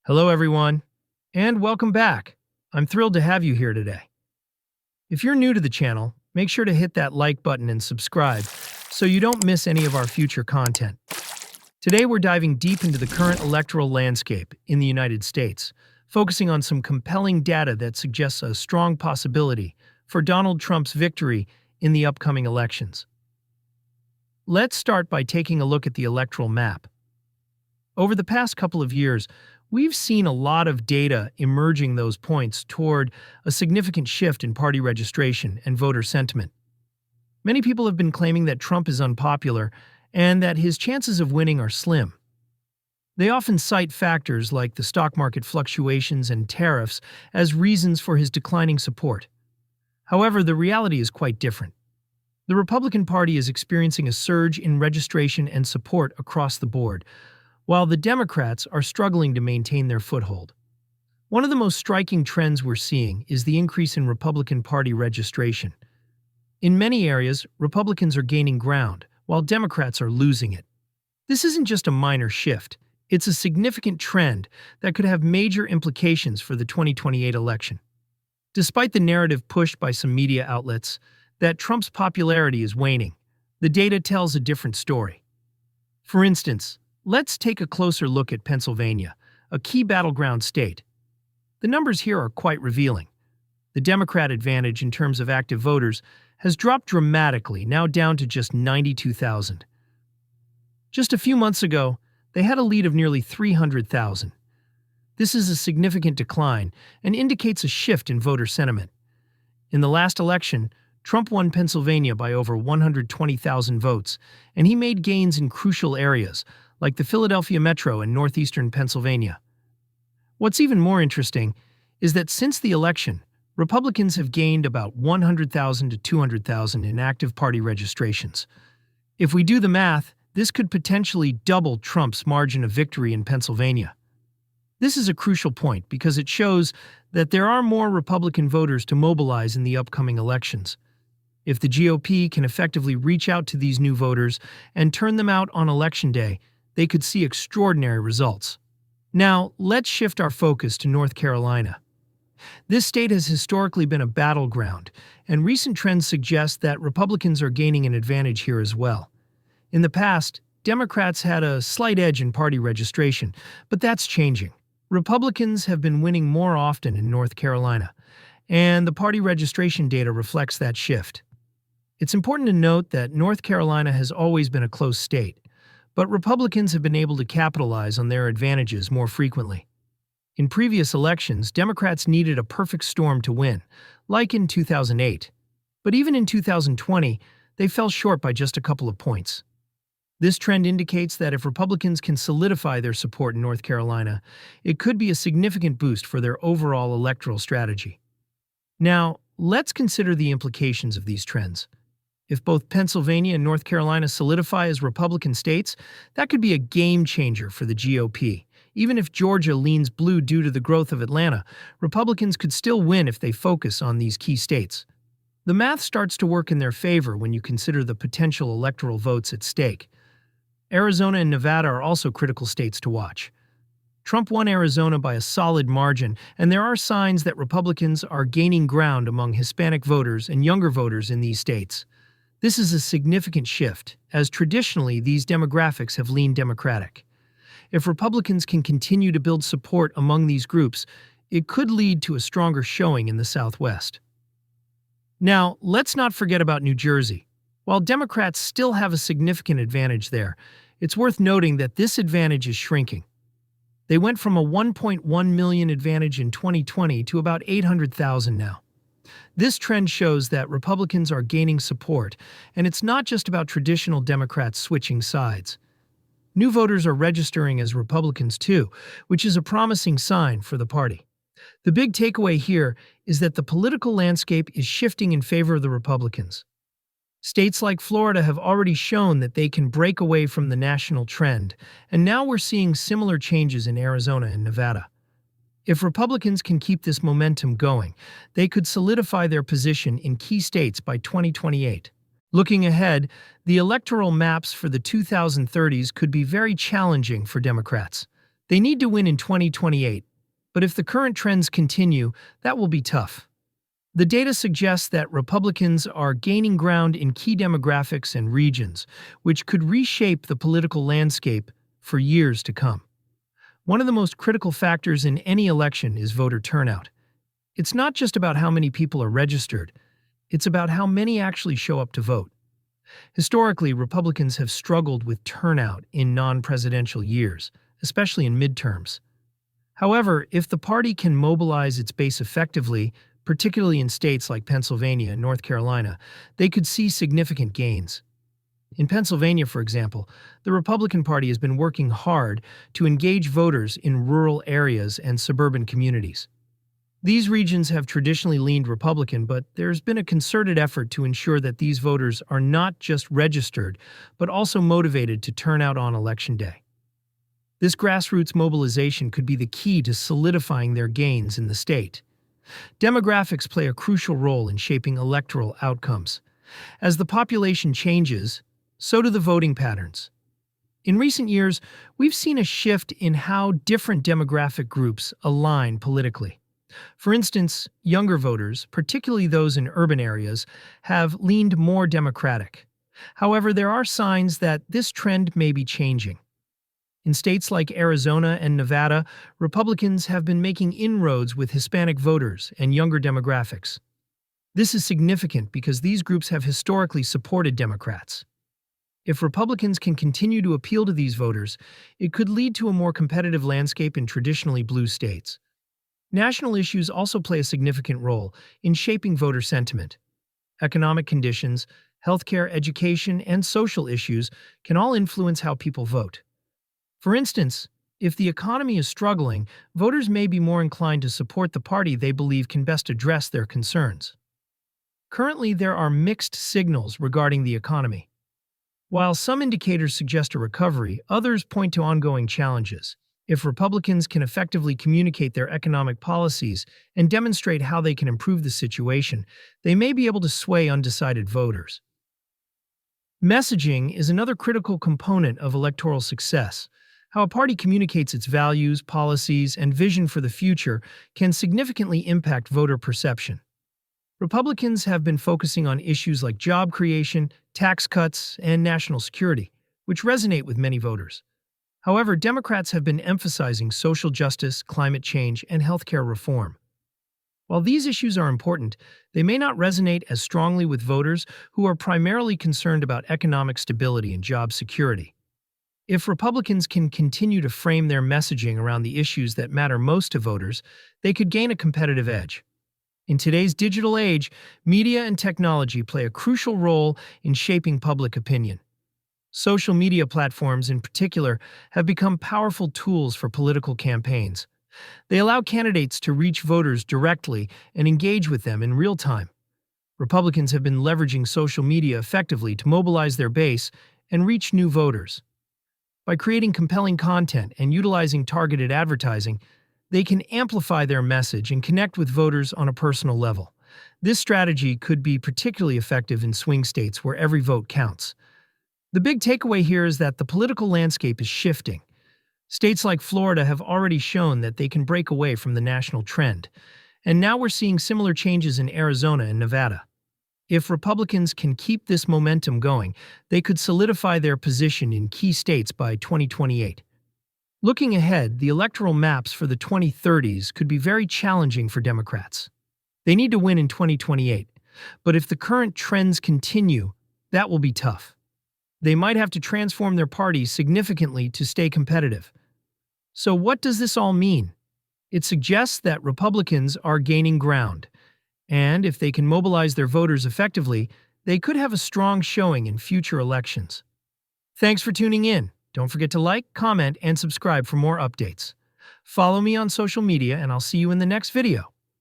Hello, everyone, and welcome back. I'm thrilled to have you here today. If you're new to the channel, make sure to hit that like button and subscribe so you don't miss any of our future content. Today, we're diving deep into the current electoral landscape in the United States, focusing on some compelling data that suggests a strong possibility for Donald Trump's victory in the upcoming elections. Let's start by taking a look at the electoral map. Over the past couple of years, we've seen a lot of data emerging those points toward a significant shift in party registration and voter sentiment. Many people have been claiming that Trump is unpopular and that his chances of winning are slim. They often cite factors like the stock market fluctuations and tariffs as reasons for his declining support. However, the reality is quite different. The Republican Party is experiencing a surge in registration and support across the board, while the Democrats are struggling to maintain their foothold. One of the most striking trends we're seeing is the increase in Republican Party registration. In many areas, Republicans are gaining ground, while Democrats are losing it. This isn't just a minor shift, it's a significant trend that could have major implications for the 2028 election. Despite the narrative pushed by some media outlets that Trump's popularity is waning, the data tells a different story. For instance, let's take a closer look at Pennsylvania, a key battleground state. The numbers here are quite revealing. The Democrat advantage in terms of active voters has dropped dramatically, now down to just 92,000. Just a few months ago, they had a lead of nearly 300,000. This is a significant decline and indicates a shift in voter sentiment. In the last election, Trump won Pennsylvania by over 120,000 votes, and he made gains in crucial areas like the Philadelphia Metro and northeastern Pennsylvania. What's even more interesting is that since the election, Republicans have gained about 100,000 to 200,000 in active party registrations. If we do the math, this could potentially double Trump's margin of victory in Pennsylvania. This is a crucial point because it shows that there are more Republican voters to mobilize in the upcoming elections. If the GOP can effectively reach out to these new voters and turn them out on Election Day, they could see extraordinary results. Now, let's shift our focus to North Carolina. This state has historically been a battleground, and recent trends suggest that Republicans are gaining an advantage here as well. In the past, Democrats had a slight edge in party registration, but that's changing. Republicans have been winning more often in North Carolina, and the party registration data reflects that shift. It's important to note that North Carolina has always been a close state, but Republicans have been able to capitalize on their advantages more frequently. In previous elections, Democrats needed a perfect storm to win, like in 2008. But even in 2020, they fell short by just a couple of points. This trend indicates that if Republicans can solidify their support in North Carolina, it could be a significant boost for their overall electoral strategy. Now, let's consider the implications of these trends. If both Pennsylvania and North Carolina solidify as Republican states, that could be a game changer for the GOP. Even if Georgia leans blue due to the growth of Atlanta, Republicans could still win if they focus on these key states. The math starts to work in their favor when you consider the potential electoral votes at stake. Arizona and Nevada are also critical states to watch. Trump won Arizona by a solid margin, and there are signs that Republicans are gaining ground among Hispanic voters and younger voters in these states. This is a significant shift, as traditionally these demographics have leaned Democratic. If Republicans can continue to build support among these groups, it could lead to a stronger showing in the Southwest. Now, let's not forget about New Jersey. While Democrats still have a significant advantage there, it's worth noting that this advantage is shrinking. They went from a 1.1 million advantage in 2020 to about 800,000 now. This trend shows that Republicans are gaining support, and it's not just about traditional Democrats switching sides. New voters are registering as Republicans too, which is a promising sign for the party. The big takeaway here is that the political landscape is shifting in favor of the Republicans. States like Florida have already shown that they can break away from the national trend, and now we're seeing similar changes in Arizona and Nevada. If Republicans can keep this momentum going, they could solidify their position in key states by 2028. Looking ahead, the electoral maps for the 2030s could be very challenging for Democrats. They need to win in 2028, but if the current trends continue, that will be tough. The data suggests that Republicans are gaining ground in key demographics and regions, which could reshape the political landscape for years to come. One of the most critical factors in any election is voter turnout. It's not just about how many people are registered, it's about how many actually show up to vote. Historically, Republicans have struggled with turnout in non-presidential years, especially in midterms. However, if the party can mobilize its base effectively, particularly in states like Pennsylvania and North Carolina, they could see significant gains. In Pennsylvania, for example, the Republican Party has been working hard to engage voters in rural areas and suburban communities. These regions have traditionally leaned Republican, but there's been a concerted effort to ensure that these voters are not just registered, but also motivated to turn out on Election Day. This grassroots mobilization could be the key to solidifying their gains in the state. Demographics play a crucial role in shaping electoral outcomes. As the population changes, so do the voting patterns. In recent years, we've seen a shift in how different demographic groups align politically. For instance, younger voters, particularly those in urban areas, have leaned more Democratic. However, there are signs that this trend may be changing. In states like Arizona and Nevada, Republicans have been making inroads with Hispanic voters and younger demographics. This is significant because these groups have historically supported Democrats. If Republicans can continue to appeal to these voters, it could lead to a more competitive landscape in traditionally blue states. National issues also play a significant role in shaping voter sentiment. Economic conditions, healthcare, education, and social issues can all influence how people vote. For instance, if the economy is struggling, voters may be more inclined to support the party they believe can best address their concerns. Currently, there are mixed signals regarding the economy. While some indicators suggest a recovery, others point to ongoing challenges. If Republicans can effectively communicate their economic policies and demonstrate how they can improve the situation, they may be able to sway undecided voters. Messaging is another critical component of electoral success. How a party communicates its values, policies, and vision for the future can significantly impact voter perception. Republicans have been focusing on issues like job creation, tax cuts, and national security, which resonate with many voters. However, Democrats have been emphasizing social justice, climate change, and healthcare reform. While these issues are important, they may not resonate as strongly with voters who are primarily concerned about economic stability and job security. If Republicans can continue to frame their messaging around the issues that matter most to voters, they could gain a competitive edge. In today's digital age, media and technology play a crucial role in shaping public opinion. Social media platforms, in particular, have become powerful tools for political campaigns. They allow candidates to reach voters directly and engage with them in real time. Republicans have been leveraging social media effectively to mobilize their base and reach new voters. By creating compelling content and utilizing targeted advertising, they can amplify their message and connect with voters on a personal level. This strategy could be particularly effective in swing states where every vote counts. The big takeaway here is that the political landscape is shifting. States like Florida have already shown that they can break away from the national trend, and now we're seeing similar changes in Arizona and Nevada. If Republicans can keep this momentum going, they could solidify their position in key states by 2028. Looking ahead, the electoral maps for the 2030s could be very challenging for Democrats. They need to win in 2028, but if the current trends continue, that will be tough. They might have to transform their party significantly to stay competitive. So what does this all mean? It suggests that Republicans are gaining ground, and if they can mobilize their voters effectively, they could have a strong showing in future elections. Thanks for tuning in. Don't forget to like, comment, and subscribe for more updates. Follow me on social media, and I'll see you in the next video.